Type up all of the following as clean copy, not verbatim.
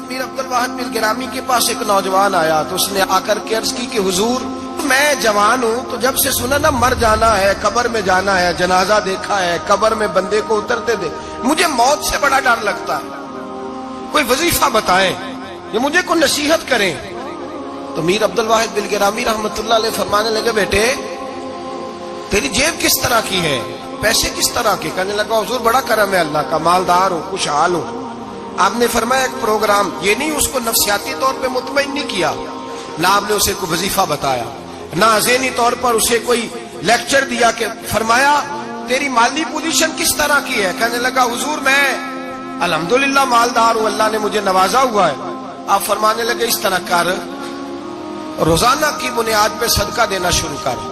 میر عبد الواحد بن گرامی کے پاس ایک نوجوان آیا تو اس نے آ کر کے عرض کی کہ حضور میں جوان ہوں تو جب سے سنا نا مر جانا ہے، قبر میں جانا ہے، جنازہ دیکھا ہے، قبر میں بندے کو اترتے دے، مجھے موت سے بڑا ڈر لگتا ہے، کوئی وظیفہ بتائیں یا مجھے کوئی نصیحت کریں۔ تو میر عبد الواحد بن گرامی رحمت اللہ علیہ فرمانے لگے بیٹے تیری جیب کس طرح کی ہے، پیسے کس طرح کے؟ کہنے لگا حضور بڑا کرم ہے اللہ کا، مالدار ہوں، خوشحال ہوں۔ آپ نے فرمایا ایک پروگرام، یہ نہیں اس کو نفسیاتی طور پہ مطمئن نہیں کیا، نہ آپ نے اسے کوئی وظیفہ بتایا، نہ ذہنی طور پر اسے کوئی لیکچر دیا، کہ فرمایا تیری مالی پوزیشن کس طرح کی ہے؟ کہنے لگا حضور میں الحمدللہ مالدار ہوں، اللہ نے مجھے نوازا ہوا ہے۔ آپ فرمانے لگے اس طرح کر، روزانہ کی بنیاد پہ صدقہ دینا شروع کر،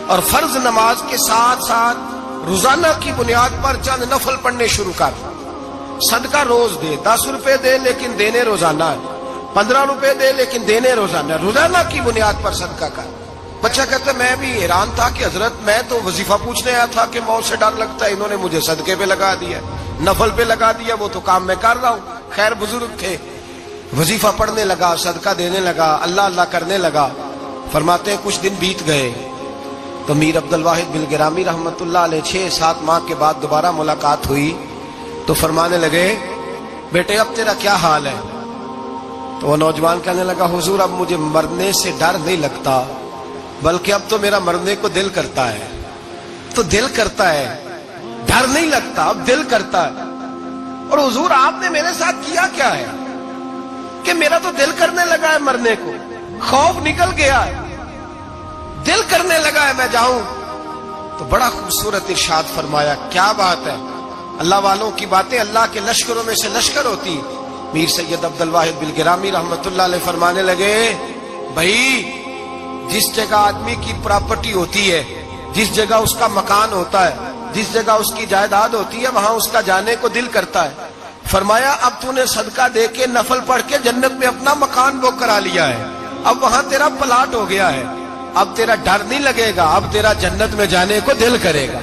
اور فرض نماز کے ساتھ ساتھ روزانہ کی بنیاد پر چند نفل پڑھنے شروع کر، صدقہ روز دے، 10 روپے دے لیکن دینے روزانہ ہے، 15 روپے دے لیکن دینے روزانہ ہے، روزانہ کی بنیاد پر صدقہ کر۔ بچہ کہتا ہے میں بھی حیران تھا کہ حضرت میں تو وظیفہ پوچھنے آیا تھا کہ موت سے ڈر لگتا ہے، انہوں نے مجھے صدقے پہ لگا دیا، نفل پہ لگا دیا، وہ تو کام میں کر رہا ہوں۔ خیر بزرگ تھے، وظیفہ پڑھنے لگا، صدقہ دینے لگا، اللہ اللہ کرنے لگا۔ فرماتے ہیں کچھ دن بیت گئے تو میر عبد الواحد بن گرامی رحمت اللہ علیہ 6-7 ماہ کے بعد دوبارہ ملاقات ہوئی تو فرمانے لگے بیٹے اب تیرا کیا حال ہے؟ تو وہ نوجوان کہنے لگا حضور اب مجھے مرنے سے ڈر نہیں لگتا، بلکہ اب تو میرا مرنے کو دل کرتا ہے، تو دل کرتا ہے، ڈر نہیں لگتا، اب دل کرتا ہے۔ اور حضور آپ نے میرے ساتھ کیا کیا ہے کہ میرا تو دل کرنے لگا ہے مرنے کو، خوف نکل گیا ہے، دل کرنے لگا ہے میں جاؤں۔ تو بڑا خوبصورت ارشاد فرمایا، کیا بات ہے، اللہ والوں کی باتیں اللہ کے لشکروں میں سے لشکر ہوتی۔ میر سید عبد الواحد بن گرامی رحمت اللہ علیہ فرمانے لگے بھائی جس جگہ آدمی کی پراپرٹی ہوتی ہے، جس جگہ اس کا مکان ہوتا ہے، جس جگہ اس کی جائیداد ہوتی ہے، وہاں اس کا جانے کو دل کرتا ہے۔ فرمایا اب تو نے صدقہ دے کے نفل پڑھ کے جنت میں اپنا مکان بک کرا لیا ہے، اب وہاں تیرا پلاٹ ہو گیا ہے، اب تیرا ڈر نہیں لگے گا، اب تیرا جنت میں جانے کو دل کرے گا،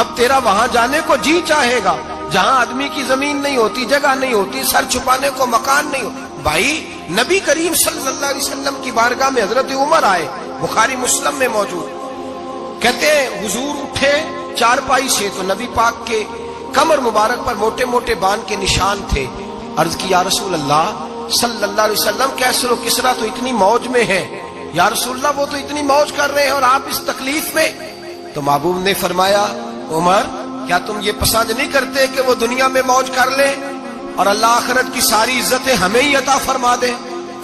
اب تیرا وہاں جانے کو جی چاہے گا جہاں آدمی کی زمین نہیں ہوتی، جگہ نہیں ہوتی، سر چھپانے کو مکان نہیں ہوتا۔ بھائی نبی کریم صلی اللہ علیہ وسلم کی بارگاہ میں حضرت عمر آئے، بخاری مسلم میں موجود، کہتے ہیں حضور اٹھے چارپائی سے تو نبی پاک کے کمر مبارک پر موٹے موٹے بان کے نشان تھے۔ عرض کی یا رسول اللہ صلی اللہ علیہ وسلم کیسر و کسرا تو اتنی موج میں ہے، یا رسول اللہ وہ تو اتنی موج کر رہے ہیں اور آپ اس تکلیف میں؟ تو محبوب نے فرمایا عمر کیا تم یہ پسند نہیں کرتے کہ وہ دنیا میں موج کر لے اور اللہ آخرت کی ساری عزتیں ہمیں ہی عطا فرما دے؟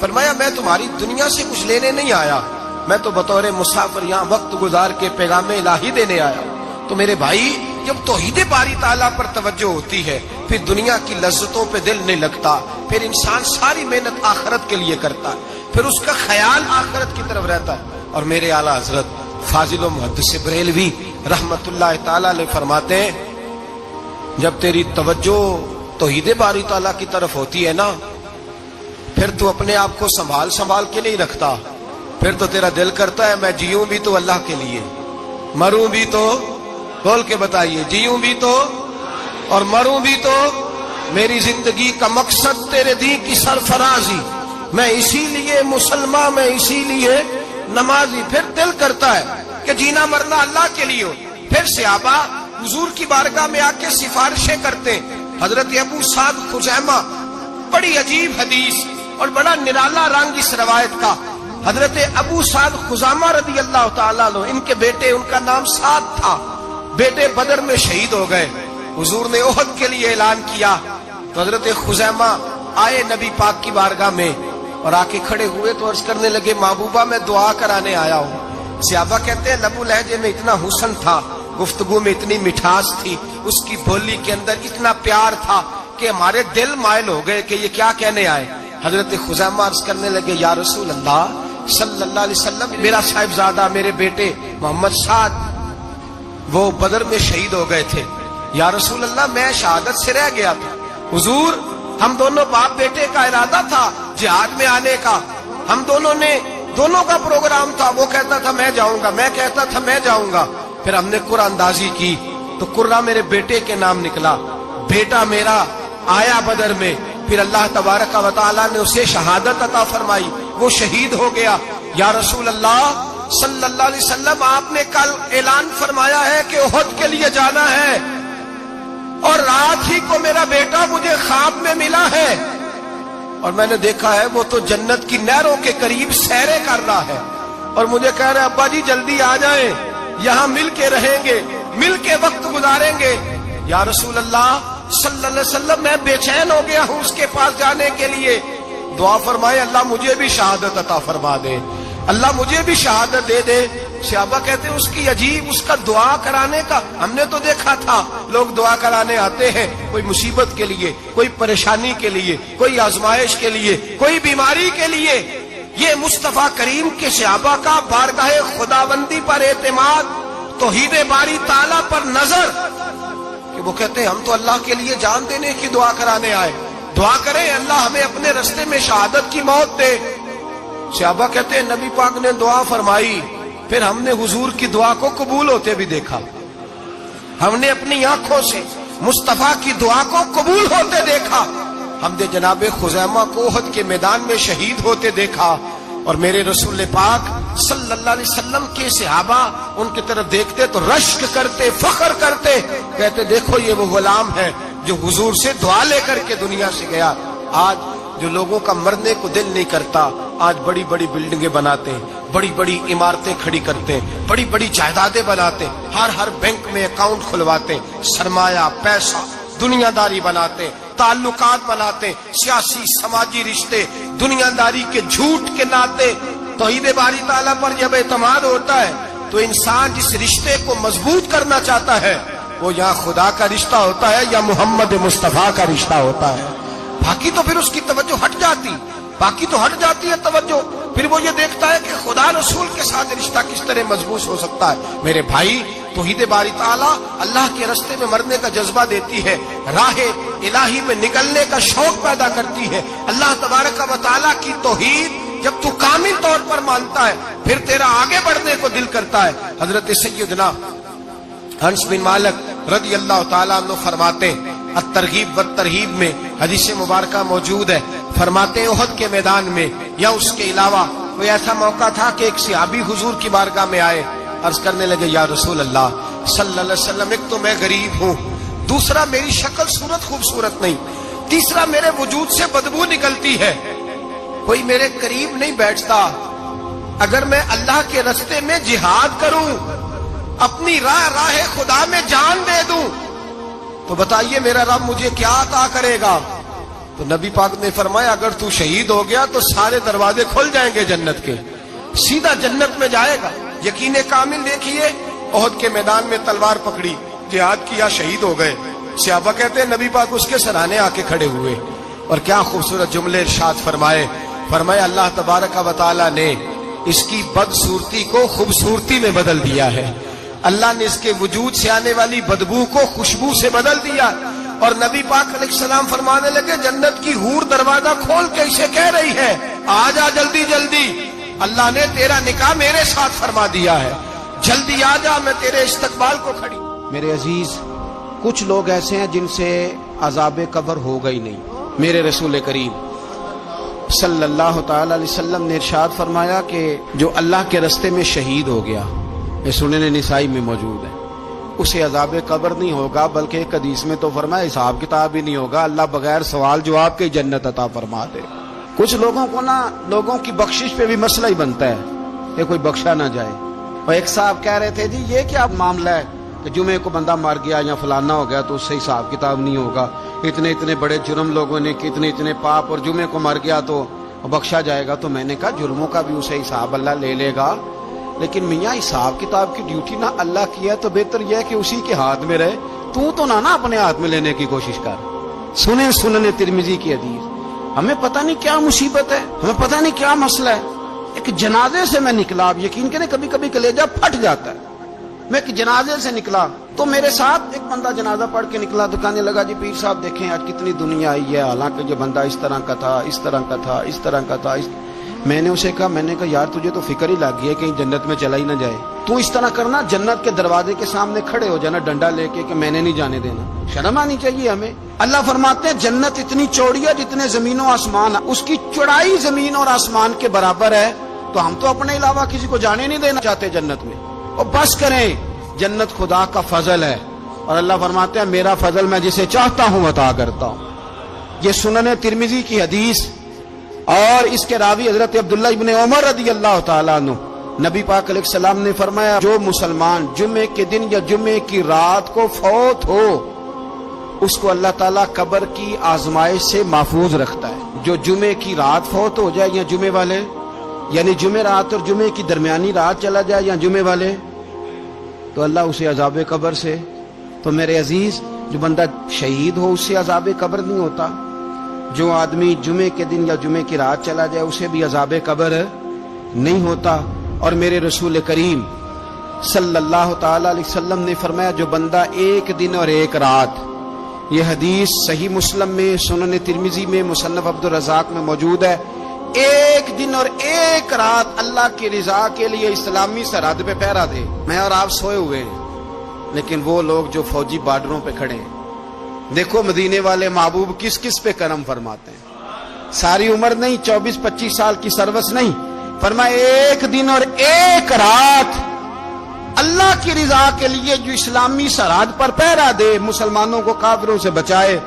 فرمایا میں تمہاری دنیا سے کچھ لینے نہیں آیا، میں تو بطور مسافر یہاں وقت گزار کے پیغام الہی دینے آیا۔ تو میرے بھائی جب توحید باری تعالیٰ پر توجہ ہوتی ہے پھر دنیا کی لذتوں پہ دل نہیں لگتا، پھر انسان ساری محنت آخرت کے لیے کرتا ہے، پھر اس کا خیال آخرت کی طرف رہتا ہے۔ اور میرے اعلیٰ حضرت فاضل و محدث بریلوی رحمت اللہ تعالیٰ علیہ فرماتے ہیں جب تیری توجہ توحید باری تعالیٰ کی طرف ہوتی ہے نا پھر تو اپنے آپ کو سنبھال کے نہیں رکھتا، پھر تو تیرا دل کرتا ہے میں جیوں بھی تو اللہ کے لیے، مروں بھی تو، بول کے بتائیے، جیوں بھی تو اور مروں بھی تو، میری زندگی کا مقصد تیرے دین کی سرفرازی، میں اسی لیے مسلمان، میں اسی لیے نمازی۔ پھر دل کرتا ہے کہ جینا مرنا اللہ کے لیے ہو۔ پھر صحابہ حضور کی بارگاہ میں آ کے سفارشیں کرتے۔ حضرت ابو سعد خزیمہ، بڑی عجیب حدیث اور بڑا نرالا رنگ اس روایت کا، حضرت ابو سعد خزیمہ رضی اللہ تعالیٰ عنہ، ان کے بیٹے، ان کا نام سعد تھا، بیٹے بدر میں شہید ہو گئے۔ حضور نے احد کے لیے اعلان کیا تو حضرت خزیمہ آئے نبی پاک کی بارگاہ میں اور آ کے کھڑے ہوئے تو عرض کرنے لگے محبوبہ میں دعا کرانے آیا ہوں۔ صحابہ کہتے ہیں لبو لہجے میں اتنا حسن تھا، گفتگو میں اتنی مٹھاس تھی، اس کی بولی کے اندر اتنا پیار تھا کہ ہمارے دل مائل ہو گئے کہ یہ کیا کہنے آئے۔ حضرت خزیمہ عرض کرنے لگے یا رسول اللہ صلی اللہ علیہ وسلم میرا صاحبزادہ، میرے بیٹے محمد سعد وہ بدر میں شہید ہو گئے تھے، یا رسول اللہ میں شہادت سے رہ گیا تھا، حضور ہم دونوں باپ بیٹے کا ارادہ تھا جہاد میں آنے کا، ہم دونوں کا پروگرام تھا، وہ کہتا تھا میں جاؤں گا، میں کہتا تھا میں جاؤں گا۔ پھر ہم نے قرعہ اندازی کی تو قرعہ میرے بیٹے کے نام نکلا، بیٹا میرا آیا بدر میں، پھر اللہ تبارک و تعالیٰ نے اسے شہادت عطا فرمائی، وہ شہید ہو گیا۔ یا رسول اللہ صلی اللہ علیہ وسلم، آپ نے کل اعلان فرمایا ہے کہ احد کے لیے جانا ہے، اور رات ہی کو میرا بیٹا مجھے خواب میں ملا ہے، اور میں نے دیکھا ہے وہ تو جنت کی نہروں کے قریب سیرے کر رہا ہے، اور مجھے کہہ رہے ابا جی جلدی آ جائیں، یہاں مل کے رہیں گے، مل کے وقت گزاریں گے۔ یا رسول اللہ صلی اللہ علیہ وسلم، میں بے چین ہو گیا ہوں اس کے پاس جانے کے لیے، دعا فرمائے اللہ مجھے بھی شہادت عطا فرما دے، اللہ مجھے بھی شہادت دے دے۔ صحابہ کہتے ہیں اس کی عجیب، اس کا دعا کرانے کا، ہم نے تو دیکھا تھا لوگ دعا کرانے آتے ہیں کوئی مصیبت کے لیے، کوئی پریشانی کے لیے، کوئی آزمائش کے لیے، کوئی بیماری کے لیے۔ یہ مصطفیٰ کریم کے صحابہ کا بارگاہ خداوندی پر اعتماد، توحید باری تعالیٰ پر نظر، کہ وہ کہتے ہیں ہم تو اللہ کے لیے جان دینے کی دعا کرانے آئے، دعا کریں اللہ ہمیں اپنے رستے میں شہادت کی موت دے۔ صحابہ کہتے ہیں نبی پاک نے دعا فرمائی، پھر ہم نے حضور کی دعا کو قبول ہوتے بھی دیکھا، ہم نے اپنی آنکھوں سے مصطفیٰ کی دعا کو قبول ہوتے دیکھا، ہم نے جناب خزیمہ کو احد کے میدان میں شہید ہوتے دیکھا۔ اور میرے رسول پاک صلی اللہ علیہ وسلم کے صحابہ ان کی طرف دیکھتے تو رشک کرتے، فخر کرتے، کہتے دیکھو یہ وہ غلام ہے جو حضور سے دعا لے کر کے دنیا سے گیا۔ آج جو لوگوں کا مرنے کو دل نہیں کرتا، آج بڑی بڑی بلڈنگیں بناتے ہیں، بڑی بڑی عمارتیں کھڑی کرتے ہیں، بڑی بڑی جائیدادیں بناتے ہیں، ہر بینک میں اکاؤنٹ کھلواتے ہیں، سرمایہ، پیسہ، دنیا داری بناتے ہیں، تعلقات بناتے ہیں، سیاسی سماجی رشتے، دنیا داری کے جھوٹ کے ناطے۔ توحید باری تعالیٰ پر جب اعتماد ہوتا ہے تو انسان جس رشتے کو مضبوط کرنا چاہتا ہے وہ یا خدا کا رشتہ ہوتا ہے یا محمد مصطفیٰ کا رشتہ ہوتا ہے، باقی تو پھر اس کی توجہ ہٹ جاتی، باقی تو ہٹ جاتی ہے توجہ، پھر وہ یہ دیکھتا ہے کہ خدا رسول کے ساتھ رشتہ کس طرح مضبوط ہو سکتا ہے۔ میرے بھائی، توحید باری تعالیٰ اللہ کے رستے میں مرنے کا جذبہ دیتی ہے، راہ الہی میں نکلنے کا شوق پیدا کرتی ہے۔ اللہ تبارک و تعالیٰ کی توحید جب تو کامل طور پر مانتا ہے پھر تیرا آگے بڑھنے کو دل کرتا ہے۔ حضرت سیدنا انس بن مالک رضی اللہ تعالیٰ عنہ فرماتے ہیں، الترغیب والترہیب میں حدیث مبارکہ موجود ہے، فرماتے ہیں احد کے میدان میں یا اس کے علاوہ کوئی ایسا موقع تھا کہ ایک صحابی حضور کی بارگاہ میں آئے، عرض کرنے لگے یا رسول اللہ صلی اللہ علیہ وسلم، ایک تو میں غریب ہوں، دوسرا میری شکل صورت خوبصورت نہیں، تیسرا میرے وجود سے بدبو نکلتی ہے، کوئی میرے قریب نہیں بیٹھتا، اگر میں اللہ کے رستے میں جہاد کروں، اپنی راہ خدا میں جان دے دوں تو بتائیے میرا رب مجھے کیا عطا کرے گا؟ تو نبی پاک نے فرمایا اگر تو شہید ہو گیا تو سارے دروازے کھل جائیں گے جنت کے، سیدھا جنت میں جائے گا۔ یقین کامل دیکھیے، احد کے میدان میں تلوار پکڑی، جہاد کیا، شہید ہو گئے۔ صحابہ کہتے ہیں نبی پاک اس کے سرانے آ کے کھڑے ہوئے، اور کیا خوبصورت جملے ارشاد فرمایا اللہ تبارک و تعالی نے اس کی بدصورتی کو خوبصورتی میں بدل دیا ہے، اللہ نے اس کے وجود سے آنے والی بدبو کو خوشبو سے بدل دیا۔ اور نبی پاک علیہ السلام فرمانے لگے جنت کی حور دروازہ کھول کے اسے کہہ رہی ہے آ جا جلدی جلدی، اللہ نے تیرا نکاح میرے ساتھ فرما دیا ہے، جلدی آ جا، میں تیرے استقبال کو کھڑی۔ میرے عزیز، کچھ لوگ ایسے ہیں جن سے عذاب قبر ہوگا ہی نہیں۔ میرے رسول کریم صلی اللہ تعالی علیہ وسلم نے ارشاد فرمایا کہ جو اللہ کے رستے میں شہید ہو گیا، یہ سنن نسائی میں موجود ہے، اسے عذاب قبر نہیں ہوگا، بلکہ ایک حدیث میں تو فرمایا حساب کتاب ہی نہیں ہوگا، اللہ بغیر سوال جواب کے جنت عطا فرما دے۔ کچھ لوگوں کو لوگوں کی بخشش پہ بھی مسئلہ ہی بنتا ہے کہ کوئی بخشا نہ جائے۔ اور ایک صاحب کہہ رہے تھے جی یہ کیا معاملہ ہے کہ جمعے کو بندہ مر گیا یا فلانا ہو گیا تو اس سے حساب کتاب نہیں ہوگا، اتنے بڑے جرم لوگوں نے کہ اتنے پاپ، اور جمعے کو مر گیا تو بخشا جائے گا۔ تو میں نے کہا جرموں کا بھی اسے حساب اللہ لے لے گا، لیکن میاں حساب کتاب کی ڈیوٹی نہ اللہ کی ہے تو بہتر یہ ہے کہ اسی کے ہاتھ میں رہے، تو نہ اپنے ہاتھ میں لینے کی کوشش کر۔ سنن ترمذی کی حدیث، ہمیں پتہ نہیں کیا مصیبت ہے، ہمیں پتہ نہیں کیا مسئلہ ہے۔ ایک جنازے سے میں نکلا، آپ یقین کریں کبھی کبھی کلیجہ پھٹ جاتا ہے، میں ایک جنازے سے نکلا تو میرے ساتھ ایک بندہ جنازہ پڑھ کے نکلا تو کہنے لگا جی پیر صاحب دیکھیں آج کتنی دنیا آئی ہے، حالانکہ یہ بندہ اس طرح کا تھا، اس طرح کا تھا، اس طرح کا تھا۔ میں نے اسے کہا یار تجھے تو فکر ہی لگ گئی ہے کہیں جنت میں چلا ہی نہ جائے. تو اس طرح کرنا جنت کے دروازے کے سامنے کھڑے ہو جانا ڈنڈا لے کے کہ میں نے نہیں جانے دینا. شرم آنی چاہیے ہمیں. اللہ فرماتے ہیں جنت اتنی چوڑی ہے جتنے زمین و آسمان، اس کی چوڑائی زمین اور آسمان کے برابر ہے. تو ہم تو اپنے علاوہ کسی کو جانے نہیں دینا چاہتے جنت میں. اور بس کریں، جنت خدا کا فضل ہے. اور اللہ فرماتے ہیں میرا فضل میں جسے چاہتا ہوں عطا کرتا ہوں. یہ سنن ترمذی کی حدیث، اور اس کے راوی حضرت عبداللہ ابن عمر رضی اللہ تعالیٰ عنہ. نبی پاک علیہ السلام نے فرمایا جو مسلمان جمعے کے دن یا جمعے کی رات کو فوت ہو اس کو اللہ تعالیٰ قبر کی آزمائش سے محفوظ رکھتا ہے. جو جمعے کی رات فوت ہو جائے یا جمعے والے، یعنی جمعے رات اور جمعے کی درمیانی رات چلا جائے یا جمعے والے، تو اللہ اسے عذاب قبر سے. تو میرے عزیز، جو بندہ شہید ہو اس سے عذاب قبر نہیں ہوتا. جو آدمی جمعے کے دن یا جمعے کی رات چلا جائے اسے بھی عذاب قبر نہیں ہوتا. اور میرے رسول کریم صلی اللہ تعالی علیہ وسلم نے فرمایا جو بندہ ایک دن اور ایک رات، یہ حدیث صحیح مسلم میں، سنن ترمذی میں، مصنف عبدالرزاق میں موجود ہے، ایک دن اور ایک رات اللہ کی رضا کے لیے اسلامی سرحد پہ پہرا دے. میں اور آپ سوئے ہوئے ہیں، لیکن وہ لوگ جو فوجی بارڈروں پہ کھڑے ہیں، دیکھو مدینے والے محبوب کس کس پہ کرم فرماتے ہیں. ساری عمر نہیں، 24-25 سال کی سروس نہیں، فرمایا ایک دن اور ایک رات اللہ کی رضا کے لیے جو اسلامی سرحد پر پہرا دے، مسلمانوں کو کافروں سے بچائے،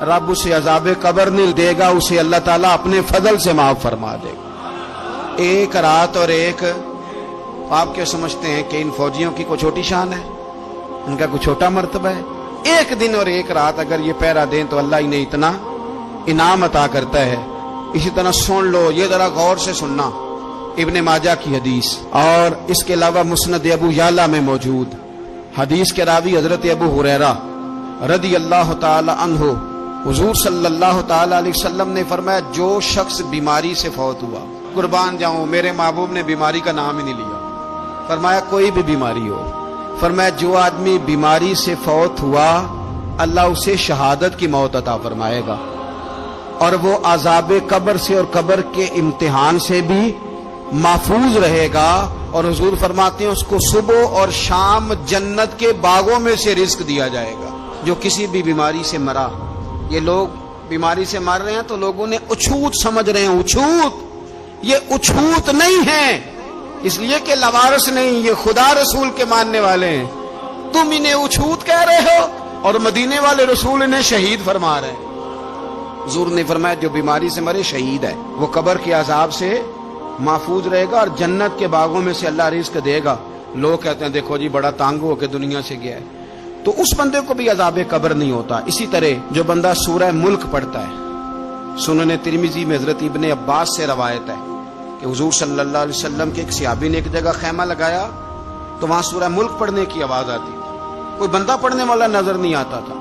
رب اسے عذاب قبر نہیں دے گا، اسے اللہ تعالیٰ اپنے فضل سے معاف فرما دے گا. ایک رات اور ایک. آپ کیا سمجھتے ہیں کہ ان فوجیوں کی کوئی چھوٹی شان ہے؟ ان کا کوئی چھوٹا مرتبہ ہے؟ ایک دن اور ایک رات اگر یہ پہرا دیں تو اللہ انہیں اتنا انعام عطا کرتا ہے. اسی طرح سن لو، یہ ذرا غور سے سننا، ابن ماجہ کی حدیث، اور اس کے علاوہ مسند ابو یعلا میں موجود حدیث کے راوی حضرت ابو ہریرہ رضی اللہ تعالی عنہ، حضور صلی اللہ تعالی علیہ وسلم نے فرمایا جو شخص بیماری سے فوت ہوا، قربان جاؤں میرے محبوب نے بیماری کا نام ہی نہیں لیا، فرمایا کوئی بھی بیماری ہو، فرمایا جو آدمی بیماری سے فوت ہوا اللہ اسے شہادت کی موت عطا فرمائے گا، اور وہ عذاب قبر سے اور قبر کے امتحان سے بھی محفوظ رہے گا. اور حضور فرماتے ہیں اس کو صبح اور شام جنت کے باغوں میں سے رزق دیا جائے گا. جو کسی بھی بیماری سے مرا، یہ لوگ بیماری سے مر رہے ہیں تو لوگوں نے اچھوت سمجھ رہے ہیں. اچھوت، یہ اچھوت نہیں ہے، اس لیے کہ لوارث نہیں، یہ خدا رسول کے ماننے والے ہیں. تم انہیں اچھوت کہہ رہے ہو اور مدینے والے رسول انہیں شہید فرما رہے ہیں. حضور نے فرمایا جو بیماری سے مرے شہید ہے، وہ قبر کے عذاب سے محفوظ رہے گا اور جنت کے باغوں میں سے اللہ رزق دے گا. لوگ کہتے ہیں دیکھو جی بڑا تانگ ہو کے دنیا سے گیا ہے، تو اس بندے کو بھی عذاب قبر نہیں ہوتا. اسی طرح جو بندہ سورہ ملک پڑھتا ہے، سنن ترمذی میں حضرت ابن عباس سے روایت ہے کہ حضور صلی اللہ علیہ وسلم کے ایک صحابی نے ایک جگہ خیمہ لگایا تو وہاں سورہ ملک پڑھنے کی آواز آتی تھی، کوئی بندہ پڑھنے والا نظر نہیں آتا تھا.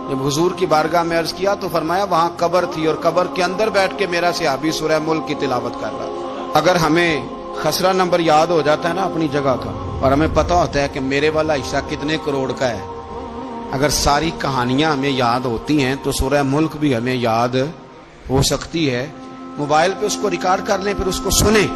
جب حضور کی بارگاہ میں عرض کیا تو فرمایا وہاں قبر تھی اور قبر کے اندر بیٹھ کے میرا صحابی سورہ ملک کی تلاوت کر رہا تھا. اگر ہمیں خسرہ نمبر یاد ہو جاتا ہے نا اپنی جگہ کا، اور ہمیں پتہ ہوتا ہے کہ میرے والا حصہ کتنے کروڑ کا ہے، اگر ساری کہانیاں ہمیں یاد ہوتی ہیں تو سورہ ملک بھی ہمیں یاد ہو سکتی ہے. موبائل پہ اس کو ریکارڈ کر لیں، پھر اس کو سنیں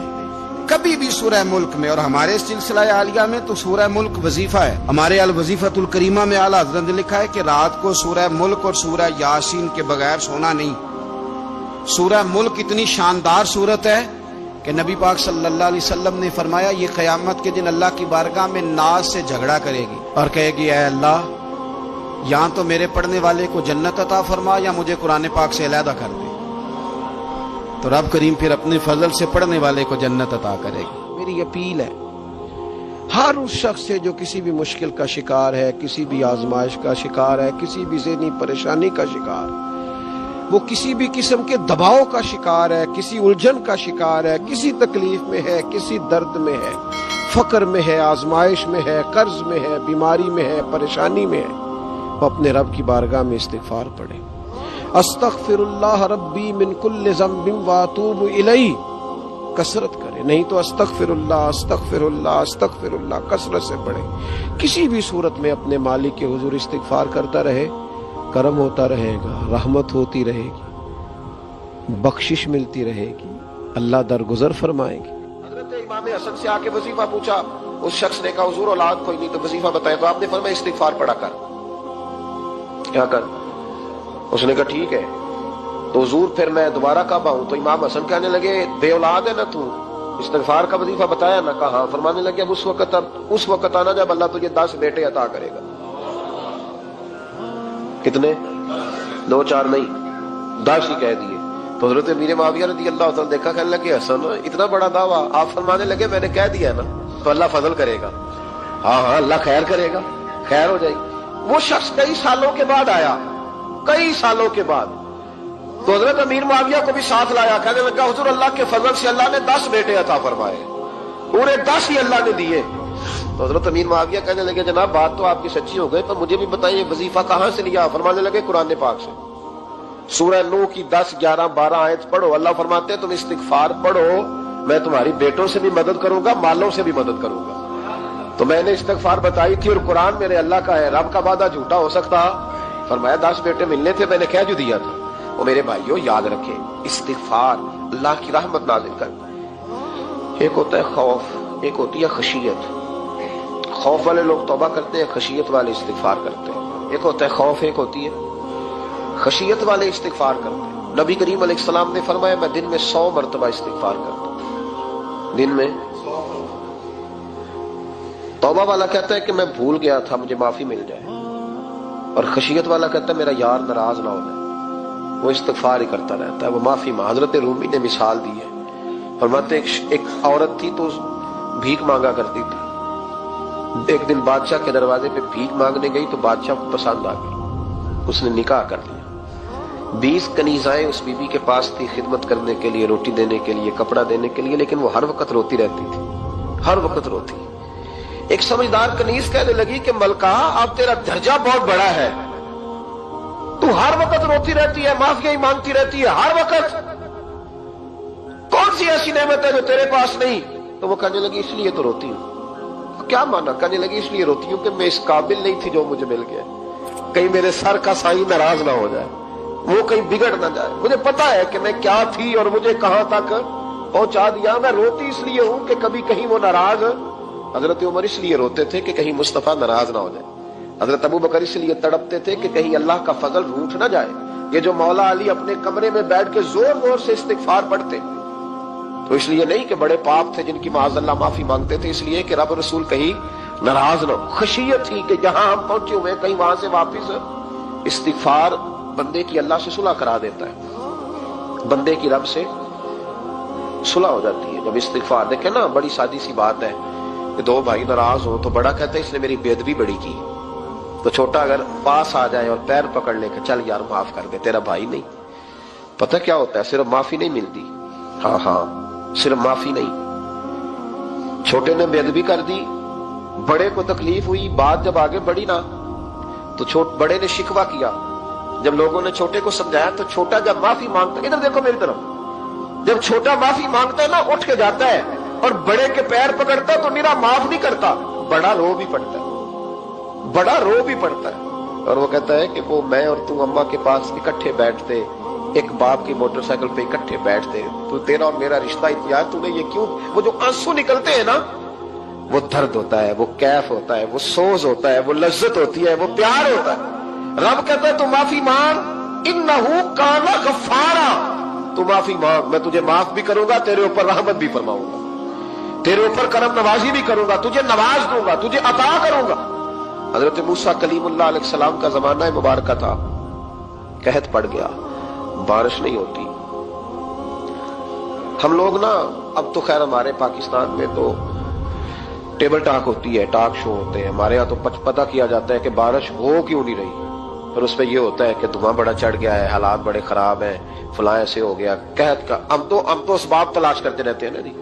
کبھی بھی سورہ ملک میں. اور ہمارے سلسلہ عالیہ میں تو سورہ ملک وظیفہ ہے. ہمارے الوظیفۃ الکریمہ میں اعلیٰ حضرت نے لکھا ہے کہ رات کو سورہ ملک اور سورہ یاسین کے بغیر سونا نہیں. سورہ ملک اتنی شاندار سورت ہے کہ نبی پاک صلی اللہ علیہ وسلم نے فرمایا یہ قیامت کے دن اللہ کی بارگاہ میں ناز سے جھگڑا کرے گی اور کہے گی اے اللہ، یہاں تو میرے پڑھنے والے کو جنت عطا فرما یا مجھے قرآن پاک سے علیحدہ کر دے. تو رب کریم پھر اپنے فضل سے پڑھنے والے کو جنت عطا کرے گی. میری اپیل ہے ہر اس شخص سے جو کسی بھی مشکل کا شکار ہے، کسی بھی آزمائش کا شکار ہے، کسی بھی ذہنی پریشانی کا شکار ہے، وہ کسی بھی قسم کے دباؤ کا شکار ہے، کسی الجھن کا شکار ہے، کسی تکلیف میں ہے، کسی درد میں ہے، فقر میں ہے، آزمائش میں ہے، قرض میں ہے، بیماری میں ہے، پریشانی میں ہے، وہ اپنے رب کی بارگاہ میں استغفار پڑھے. استغفر اللہ ربی من کل ذنب واتوب الیہ کثرت کرے، نہیں تو استغفر اللہ استغفر اللہ استغفر اللہ کثرت سے پڑھے. کسی بھی صورت میں اپنے مالک کے حضور استغفار کرتا رہے، کرم ہوتا رہے گا، رحمت ہوتی رہے گی، بخشش ملتی رہے گی، اللہ درگزر فرمائیں گے۔ حضرت امام حسن سے آ کے وظیفہ پوچھا، اس شخص نے کہا حضور اولاد کوئی نہیں تو وظیفہ بتائے، تو آپ نے فرمایا استغفار پڑھا کر، کیا کر؟ اس نے کہا ٹھیک ہے۔ تو حضور پھر میں دوبارہ کب آؤں؟ تو امام حسن کہنے لگے بے اولاد ہے نا تو، استغفار کا وظیفہ بتایا نا؟ کہا ہاں۔ فرمانے لگے اب اس وقت آنا جب اللہ تجھے 10 بیٹے عطا کرے گا۔ کتنے؟ 2 4 نہیں، 10 ہی کہہ دیے۔ تو حضرت امیر معاویہ رضی اللہ تعالیٰ دیکھا، کہنے لگے حسن اتنا بڑا دعویٰ؟ آپ فرمانے لگے میں نے کہہ دیا نا تو اللہ فضل کرے گا۔ ہاں ہاں اللہ خیر کرے گا، خیر ہو جائے گی۔ وہ شخص کئی سالوں کے بعد آیا، کئی سالوں کے بعد، تو حضرت امیر معاویہ کو بھی ساتھ لایا، کہنے لگا حضور اللہ کے فضل سے اللہ نے 10 بیٹے عطا فرمائے، پورے 10 ہی اللہ نے دیے۔ تو حضرت امیر معاویہ کہنے لگے جناب بات تو آپ کی سچی ہو گئی، پر مجھے بھی بتائیے وظیفہ کہاں سے لیا؟ فرمانے لگے قرآن پاک سے، سورہ نوح کی 10 11 12 آیت پڑھو۔ اللہ فرماتے ہیں تم استغفار پڑھو، میں تمہاری بیٹوں سے بھی مدد کروں گا، مالوں سے بھی مدد کروں گا۔ تو میں نے استغفار بتائی تھی، اور قرآن میرے اللہ کا ہے، رب کا وعدہ جھوٹا ہو سکتا؟ فرمایا 10 بیٹے ملنے تھے، میں نے کہہ جو دیا تھا۔ وہ میرے بھائیوں یاد رکھیں، استغفار اللہ کی رحمت نازل کرتا ہے۔ ایک ہوتا ہے خوف، ایک ہوتی ہے خشیت۔ خوف والے لوگ توبہ کرتے ہیں، خشیت والے استغفار کرتے ہیں۔ ایک ہوتا ہے خوف، ایک ہوتی ہے خشیت والے استغفار کرتے ہیں۔ نبی کریم علیہ السلام نے فرمایا میں دن میں 100 مرتبہ استغفار کرتا ہوں، دن میں۔ توبہ والا کہتا ہے کہ میں بھول گیا تھا، مجھے معافی مل جائے، اور خشیت والا کہتا ہے میرا یار ناراض نہ ہو جائے، وہ استغفار ہی کرتا رہتا ہے، وہ معافی مانگ۔ حضرت رومی نے مثال دی ہے، فرماتے ایک عورت تھی تو بھیک مانگا کرتی تھی، ایک دن بادشاہ کے دروازے پہ بھیک مانگنے گئی تو بادشاہ کو پسند آ گئی، اس نے نکاح کر لیا۔ 20 کنیزائیں اس بی بی کے پاس تھی خدمت کرنے کے لیے، روٹی دینے کے لیے، کپڑا دینے کے لیے، لیکن وہ ہر وقت روتی رہتی تھی، ہر وقت روتی۔ ایک سمجھدار کنیز کہنے لگی کہ ملکہ اب تیرا درجہ بہت بڑا ہے، تو ہر وقت روتی رہتی ہے، معافی مانگتی رہتی ہے ہر وقت، کون سی ایسی نعمت ہے جو تیرے پاس نہیں؟ تو وہ کہنے لگی اس لیے تو روتی ہوں۔ کیا مانا؟ کہنے لگی اس لیے روتی ہوں کہ میں اس قابل نہیں تھی جو مجھے مل گیا، کہیں میرے سر کا سائیں ناراض نہ ہو جائے، وہ کہیں بگڑ نہ جائے، مجھے پتا ہے کہ میں کیا تھی اور مجھے کہاں تک پہنچا دیا۔ میں روتی اس لیے ہوں کہ کبھی کہیں وہ ناراض۔ حضرت عمر اس لیے روتے تھے کہ کہیں مصطفیٰ ناراض نہ ہو جائے، حضرت ابو بکر اس لیے تڑپتے تھے کہ کہیں اللہ کا فضل روٹھ نہ جائے۔ یہ جو مولا علی اپنے کمرے میں بیٹھ کے زور زور سے استغفار پڑھتے تو اس لیے نہیں کہ بڑے پاپ تھے جن کی معاذ اللہ معافی مانگتے تھے، اس لیے کہ رب رسول کہیں ناراض نہ ہو۔ خشیت تھی کہ جہاں ہم پہنچے ہوئے کہیں وہاں سے واپس۔ استغفار بندے کی اللہ سے صلح کرا دیتا ہے، بندے کی رب سے صلح ہو جاتی ہے جب استغفار۔ دیکھیں نا بڑی سادی سی بات ہے کہ 2 بھائی ناراض ہو تو بڑا کہتا ہے اس نے میری بے ادبی بڑی کی، تو چھوٹا اگر پاس آ جائے اور پیر پکڑ لے کہ چل یار معاف کر دے، تیرا بھائی نہیں۔ پتہ کیا ہوتا ہے؟ صرف معافی نہیں ملتی، ہاں صرف معافی نہیں، چھوٹے نے بے ادبی کر دی، بڑے کو تکلیف ہوئی، بات جب آگے بڑھی نا تو بڑے نے شکوہ کیا، جب لوگوں نے چھوٹے کو سمجھایا تو چھوٹا جب معافی مانگتا ہے، ادھر دیکھو میری طرف، جب چھوٹا معافی مانگتا ہے نا اٹھ کے جاتا ہے اور بڑے کے پیر پکڑتا ہے تو میرا معاف نہیں کرتا، بڑا رو بھی پڑتا ہے، بڑا رو بھی پڑتا ہے، اور وہ کہتا ہے کہ وہ میں اور تو اماں کے پاس اکٹھے بیٹھتے، ایک باپ کی موٹر سائیکل پہ اکٹھے بیٹھتے، تو تیرا اور میرا رشتہ اتیار تو نے یہ کیوں؟ وہ جو آنسو نکلتے ہیں نا وہ درد ہوتا ہے، وہ کیف ہوتا ہے، وہ سوز ہوتا ہے، وہ لذت ہوتی ہے، وہ پیار ہوتا ہے۔ رب کہتا ہے تو معافی مانگ، انہو کان غفارا، تو معافی مانگ، میں تجھے معاف بھی کروں گا، تیرے اوپر رحمت بھی فرماؤں گا، تیرے اوپر کرم نوازی بھی کروں گا، تجھے نواز دوں گا، تجھے عطا کروں گا۔ حضرت موسیٰ کلیم اللہ علیہ السلام کا زمانہ مبارکہ تھا، قحط پڑ گیا، بارش نہیں ہوتی۔ ہم لوگ نا اب تو خیر ہمارے پاکستان میں تو ٹیبل ٹاک ہوتی ہے، ٹاک شو ہوتے ہیں، ہمارے ہاں تو پتہ کیا جاتا ہے کہ بارش ہو کیوں نہیں رہی، پھر اس پہ یہ ہوتا ہے کہ دھواں بڑا چڑھ گیا ہے، حالات بڑے خراب ہیں، فلاں ایسے ہو گیا، قحط کا۔ ہم تو اسباب تلاش کرتے رہتے ہیں نا جی،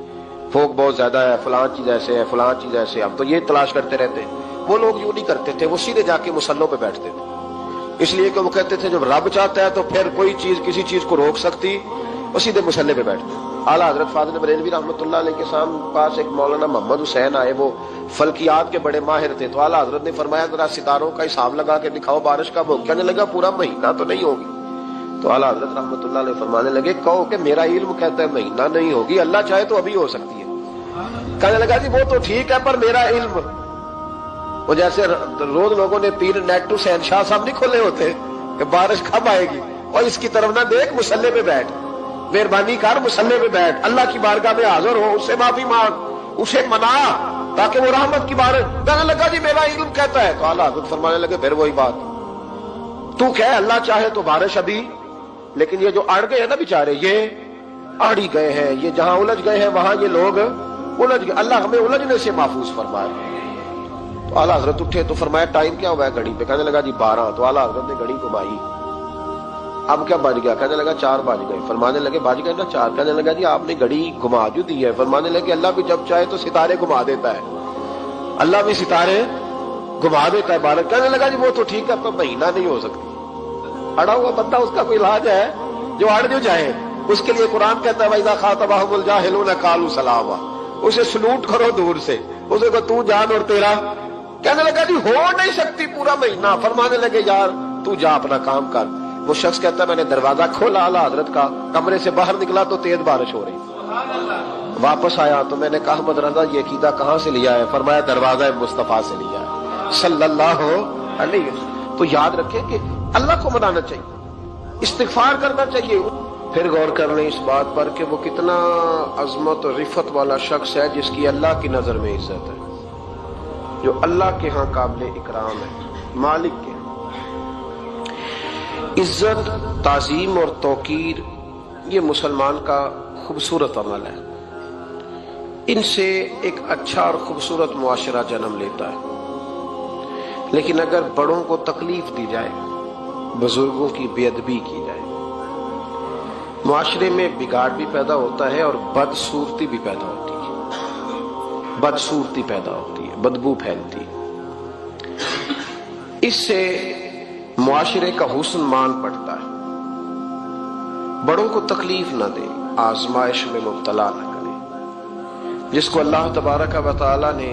پھوک بہت زیادہ ہے، فلاں چیز ایسے ہے، فلاں چیز ایسے، ہم تو یہ تلاش کرتے رہتے ہیں۔ وہ لوگ یوں نہیں کرتے تھے، وہ سیدھے جا کے مسلوں پہ بیٹھتے تھے، اس لیے کہ وہ کہتے تھے جب رب چاہتا ہے تو پھر کوئی چیز کسی چیز کو روک سکتی، وہ سیدھے مسلے پہ بیٹھتے۔ اعلیٰ حضرت فاضل بریلوی رحمۃ اللہ علیہ کے پاس ایک مولانا محمد حسین آئے، وہ فلکیات کے بڑے ماہر تھے، تو اعلیٰ حضرت نے فرمایا ذرا ستاروں کا حساب لگا کے دکھاؤ بارش کب ہوگی؟ کہنے لگا پورا مہینہ تو نہیں ہوگی، تو اعلیٰ حضرت رحمۃ اللہ علیہ فرمانے لگے کہو کہ میرا علم کہتا ہے مہینہ نہیں ہوگی، اللہ چاہے تو ابھی ہو سکتی ہے۔ کہنے لگا جی وہ تو ٹھیک ہے پر میرا علم، وہ جیسے روز لوگوں نے پیر نیٹ ٹو سین شاہ صاحب نہیں کھولے ہوتے کہ بارش کب آئے گی، اور اس کی طرف نہ دیکھ، مصلے پہ بیٹھ، مہربانی کر مصلے پہ بیٹھ، اللہ کی بارگاہ میں حاضر ہو، اس سے معافی مانگ، اسے منا تاکہ وہ رحمت کی بارش۔ کہنے لگا جی میرا علم کہتا ہے۔ تو اعلیٰ حضرت فرمانے لگے پھر وہی بات، تو کہ اللہ چاہے تو بارش ابھی، لیکن یہ جو اڑ گئے ہیں نا بیچارے، یہ اڑ ہی گئے ہیں، یہ جہاں الجھ گئے ہیں وہاں یہ لوگ الجھ گئے، اللہ ہمیں الجھنے سے محفوظ فرمائے۔ تو اعلیٰ حضرت اٹھے تو فرمایا ٹائم کیا ہوا ہے گھڑی پہ؟ کہنے لگا جی 12۔ تو اعلیٰ حضرت نے گھڑی گھمائی، اب کیا بج گیا؟ کہنے لگا 4 بج گئے۔ فرمانے لگے بج گئے نا 4؟ کہنے لگا جی آپ نے گھڑی گھما جو دی ہے۔ فرمانے لگے اللہ بھی جب چاہے تو ستارے گھما دیتا ہے، اللہ بھی ستارے گھما دیتا ہے بارش۔ کہنے لگا جی وہ تو ٹھیک ہے پر مہینہ نہیں ہو سکتی۔ اڑا ہوا بندہ، اس کا کوئی علاج ہے؟ جو اڑ جو جائے اس کے لیے قرآن کہتا ہے وَإِذَا خَاطَبَهُمُ الْجَاهِلُونَ قَالُوا سَلَامًا، اسے سلوٹ کرو دور سے، اسے کو تو جان اور تیرا۔ کہنے لگا جی ہو نہیں سکتی پورا مہینہ۔ فرمانے لگے یار تو جا اپنا کام کر۔ وہ شخص کہتا ہے میں نے دروازہ کھولا اعلیٰ حضرت کا، کمرے سے باہر نکلا تو تیز بارش ہو رہی، واپس آیا تو میں نے کہا احمد رضا یہ عقیدہ کہاں سے لیا ہے؟ فرمایا دروازہ مصطفیٰ سے لیا ہے صلی اللہ علیہ وسلم۔ تو یاد رکھیں کہ اللہ کو منانا چاہیے، استغفار کرنا چاہیے۔ پھر غور کر لیں اس بات پر کہ وہ کتنا عظمت اور رفت والا شخص ہے جس کی اللہ کی نظر میں عزت ہے، جو اللہ کے ہاں قابل اکرام ہے، مالک کے ہاں۔ عزت، تعظیم اور توقیر یہ مسلمان کا خوبصورت عمل ہے، ان سے ایک اچھا اور خوبصورت معاشرہ جنم لیتا ہے۔ لیکن اگر بڑوں کو تکلیف دی جائے، بزرگوں کی بے ادبی کی جائے، معاشرے میں بگاڑ بھی پیدا ہوتا ہے اور بدصورتی بھی پیدا ہوتی ہے، بدصورتی پیدا ہوتی ہے، بدبو پھیلتی ہے، اس سے معاشرے کا حسن مان پڑتا ہے۔ بڑوں کو تکلیف نہ دے، آزمائش میں مبتلا نہ کرے۔ جس کو اللہ تبارک و تعالی نے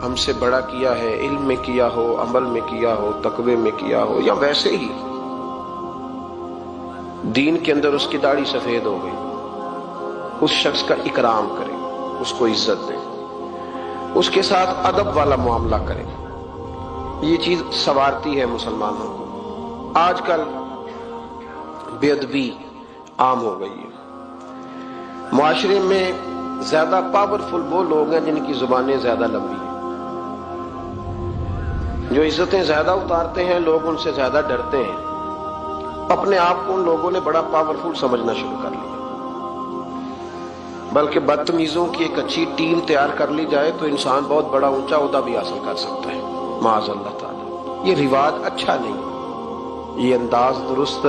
ہم سے بڑا کیا ہے، علم میں کیا ہو، عمل میں کیا ہو، تقوی میں کیا ہو، یا ویسے ہی دین کے اندر اس کی داڑھی سفید ہو گئی، اس شخص کا اکرام کرے، اس کو عزت دے، اس کے ساتھ ادب والا معاملہ کرے۔ یہ چیز سنوارتی ہے مسلمانوں کو۔ آج کل بے ادبی عام ہو گئی ہے، معاشرے میں زیادہ پاورفل وہ لوگ ہیں جن کی زبانیں زیادہ لمبی ہیں، جو عزتیں زیادہ اتارتے ہیں، لوگ ان سے زیادہ ڈرتے ہیں، اپنے آپ کو ان لوگوں نے بڑا پاورفل سمجھنا شروع کر لیا۔ بلکہ بدتمیزوں کی ایک اچھی ٹیم تیار کر لی جائے تو انسان بہت بڑا اونچا عہدہ بھی حاصل کر سکتا ہے، معاذ اللہ تعالی۔ یہ رواج اچھا نہیں، یہ انداز درست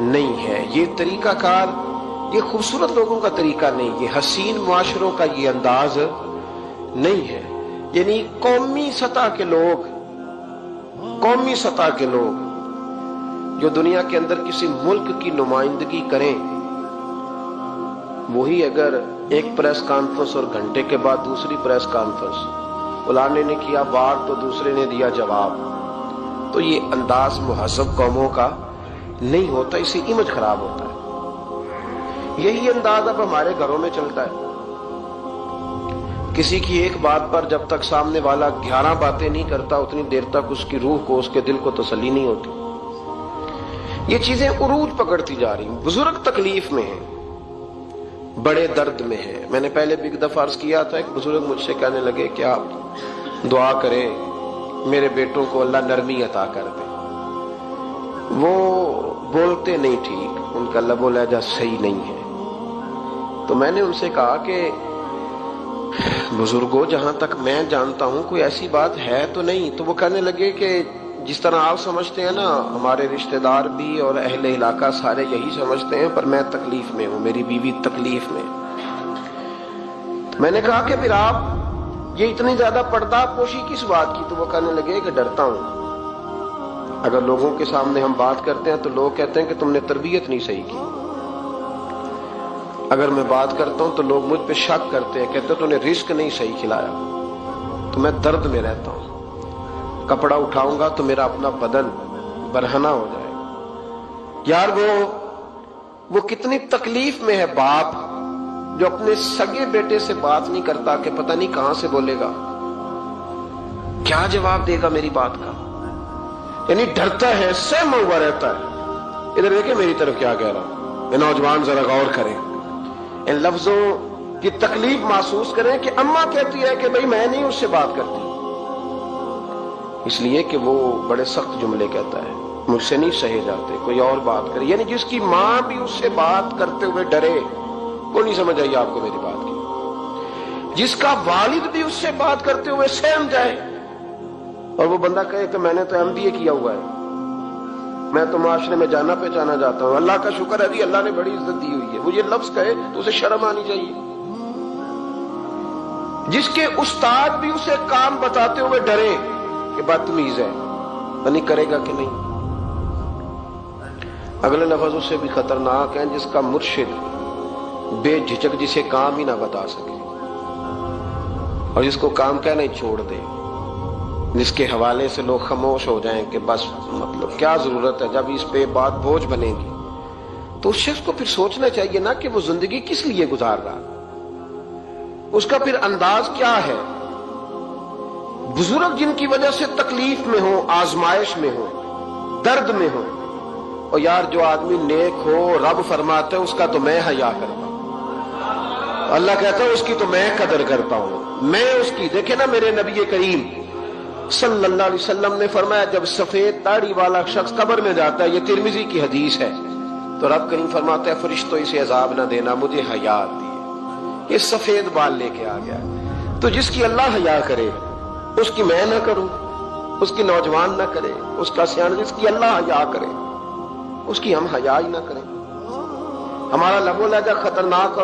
نہیں ہے، یہ طریقہ کار، یہ خوبصورت لوگوں کا طریقہ نہیں، یہ حسین معاشروں کا یہ انداز نہیں ہے۔ یعنی قومی سطح کے لوگ جو دنیا کے اندر کسی ملک کی نمائندگی کریں، وہی اگر ایک پریس کانفرنس اور گھنٹے کے بعد دوسری پریس کانفرنس، فلانے نے کیا بات تو دوسرے نے دیا جواب، تو یہ انداز مہذب قوموں کا نہیں ہوتا، اس سے امیج خراب ہوتا ہے۔ یہی انداز اب ہمارے گھروں میں چلتا ہے، کسی کی ایک بات پر جب تک سامنے والا 11 باتیں نہیں کرتا اتنی دیر تک اس کی روح کو، اس کے دل کو تسلی نہیں ہوتی۔ یہ چیزیں عروج پکڑتی جا رہی ہیں، بزرگ تکلیف میں ہیں، بڑے درد میں ہیں۔ میں نے پہلے بھی ایک دفعہ عرض کیا تھا، ایک بزرگ مجھ سے کہنے لگے کہ آپ دعا کریں میرے بیٹوں کو اللہ نرمی عطا کر دے، وہ بولتے نہیں ٹھیک، ان کا لب و لہجہ صحیح نہیں ہے۔ تو میں نے ان سے کہا کہ بزرگوں جہاں تک میں جانتا ہوں کوئی ایسی بات ہے تو نہیں۔ تو وہ کہنے لگے کہ جس طرح آپ سمجھتے ہیں نا، ہمارے رشتہ دار بھی اور اہل علاقہ سارے یہی سمجھتے ہیں، پر میں تکلیف میں ہوں، میری بیوی تکلیف میں۔ میں نے کہا کہ پھر آپ یہ اتنی زیادہ پردہ پوشی کس بات کی؟ تو وہ کہنے لگے کہ ڈرتا ہوں، اگر لوگوں کے سامنے ہم بات کرتے ہیں تو لوگ کہتے ہیں کہ تم نے تربیت نہیں صحیح کی، اگر میں بات کرتا ہوں تو لوگ مجھ پہ شک کرتے ہیں، کہتے ہیں تو نے رزق نہیں صحیح کھلایا، تو میں درد میں رہتا ہوں، کپڑا اٹھاؤں گا تو میرا اپنا بدن برہنہ ہو جائے گا، یار وہ کتنی تکلیف میں ہے باپ جو اپنے سگے بیٹے سے بات نہیں کرتا کہ پتہ نہیں کہاں سے بولے گا، کیا جواب دے گا میری بات کا، یعنی ڈرتا ہے، سہما ہوا رہتا ہے۔ ادھر دیکھیں میری طرف کیا کہہ رہا ہوں، یہ نوجوان ذرا غور کریں، ان لفظوں کی تکلیف محسوس کریں کہ اماں کہتی ہے کہ بھئی میں نہیں اس سے بات کرتی، اس لیے کہ وہ بڑے سخت جملے کہتا ہے، مجھ سے نہیں سہے جاتے، کوئی اور بات کرے، یعنی جس کی ماں بھی اس سے بات کرتے ہوئے ڈرے۔ وہ نہیں سمجھ آئی آپ کو میری بات کی؟ جس کا والد بھی اس سے بات کرتے ہوئے سہم جائے اور وہ بندہ کہے کہ میں نے تو MBA کیا ہوا ہے، میں تو معاشرے میں جانا پہچانا جاتا ہوں، اللہ کا شکر ہے جی اللہ نے بڑی عزت دی ہوئی ہے، وہ یہ لفظ کہے تو اسے شرم آنی چاہیے۔ جس کے استاد بھی اسے کام بتاتے ہوئے ڈرے کہ بدتمیز ہے، نہیں کرے گا کہ نہیں۔ اگلے لفظ اس سے بھی خطرناک ہیں، جس کا مرشد بے جھجک جسے کام ہی نہ بتا سکے اور جس کو کام کہنا ہی چھوڑ دے، جس کے حوالے سے لوگ خاموش ہو جائیں کہ بس مطلب کیا ضرورت ہے، جب اس پہ بات بوجھ بنے گی تو اس شخص کو پھر سوچنا چاہیے نا کہ وہ زندگی کس لیے گزار رہا، اس کا پھر انداز کیا ہے۔ بزرگ جن کی وجہ سے تکلیف میں ہو، آزمائش میں ہو، درد میں ہو، اور یار جو آدمی نیک ہو رب فرماتا ہے اس کا تو میں حیا کرتا ہوں، اللہ کہتا ہے اس کی تو میں قدر کرتا ہوں، میں اس کی۔ دیکھیں نا میرے نبی کریم صلی اللہ علیہ وسلم نے فرمایا جب سفید داڑھی والا شخص قبر میں جاتا ہے، یہ ترمذی کی حدیث ہے، تو رب کریم فرماتا ہے فرشتوں اسے عذاب نہ دینا، مجھے حیا آتی ہے، یہ سفید بال لے کے آ گیا۔ تو جس کی اللہ حیا کرے اس کی میں نہ کروں، اس کی نوجوان نہ کرے، اس کا سیاح، جس کی اللہ حیا کرے اس کی ہم حیا ہی نہ کریں۔ ہمارا لب و لہجہ خطرناک اور